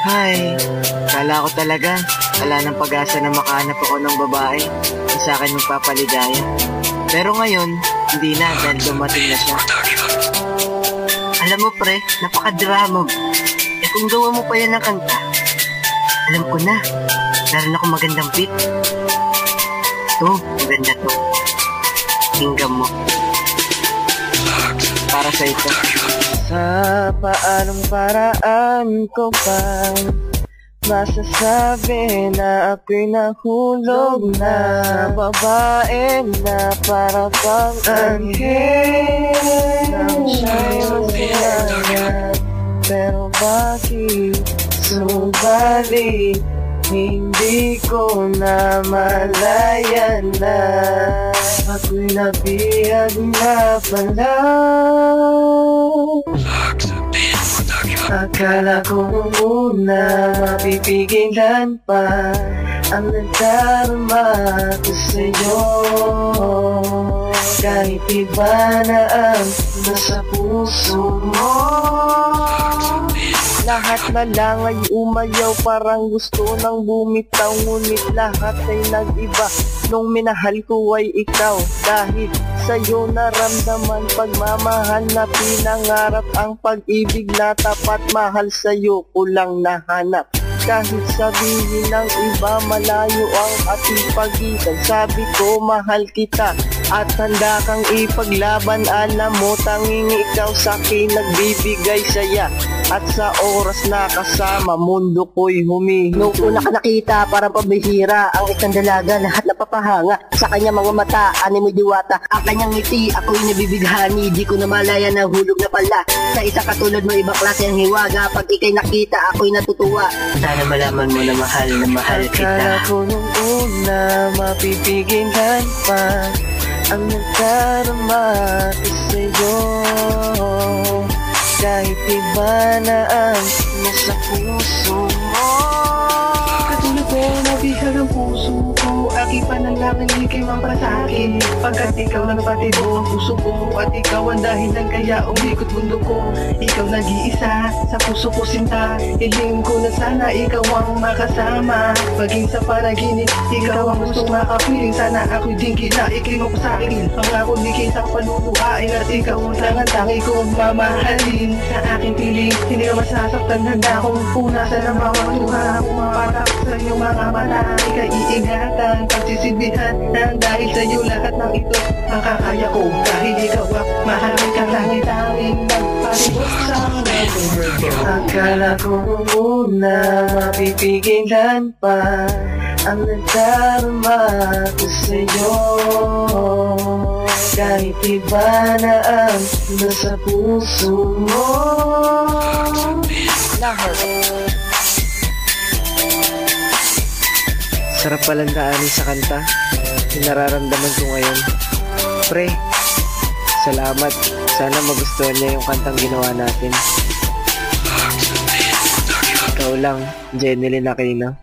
Hay, kala ko talaga wala nang pag-asa na makahanap ako ng babae na sa akin magpapaligaya. Pero ngayon, hindi na dahil dumating na siya. Alam mo pre, napaka-drama. Kung gawa mo pa yan ng kanta, alam ko na, meron ako magandang beat. Ito, maganda to. Tingnan mo. Para sa ito. Sa paanong paraan ko pa masasabi na ako'y nahulog na babae na para bang anghel nang siya'y masaya. Pero bakit subalit hindi ko na malayan na ako'y nabihag na pala. Akala ko muna mapipigilan pa ang nagdarama ko sa'yo. Kahit iba na ang nasa puso mo, lahat na lang ay umayaw, parang gusto nang bumitaw. Ngunit lahat ay nag-iba nung minahal ko ay ikaw. Dahil sa'yo naramdaman pagmamahal na pinangarap, ang pag-ibig na tapat, mahal sa'yo ko lang nahanap. Kahit sabihin ng iba malayo ang ating pagitan, sabi ko mahal kita at handa kang ipaglaban. Alam mo tanging ikaw sa'kin nagbibigay saya, at sa oras na kasama mundo ko'y humihinga. Nung una ka nakita parang pabihira, ang isang dalaga lahat napapahanga. Sa kanya mga mata, animoy diwata, ang kanyang ngiti ako'y nabibighani. Di ko na malaya na hulog na pala sa isa katulad mo, ibang klase ang hiwaga. Pag ikay nakita ako'y natutuwa. Sana malaman mo na mahal kita. Akala ko nung una mapipigilan pa ang nagdarama ko sa'yo. Kahit iba na ang nasa puso mo, katulad ko nabihag ang puso ko, aking panalangin ikay man para sa akin. Pagkat ikaw lang patibo ang puso ko, at ikaw ang dahilan kaya umikot mundo ko. Ikaw nag-iisa sa puso ko sinta, hiling ko na sana ikaw ang makasama. Paging sa panaginip, ikaw ang gustong makapiling. Sana ako'y din kinaikin mo ko sa akin. Ang ako di kitang panunuhain, at ikaw lang ang tangi kong mamahalin. Sa aking piling, hindi ka masasaktan, handa akong punasan ang bawat luha. Pumapatak sa iyong mga mata, ika'y iingatan, pagsisibihan, nang dahil sa iyo lahat ng ito makakaya ko. Dahil ikaw ang mahal kang langit-langit, nagpalibot sa mundo. akala ko muna mapipigilan pa ang nagdarama ko sa'yo. Kahit iba na ang nasa puso mo. Sarap palang daanin sa kanta yung nararamdaman ko ngayon. Pre, salamat. Sana magustuhan niya yung kantang ginawa natin. Ikaw lang, Jeneline Aquino.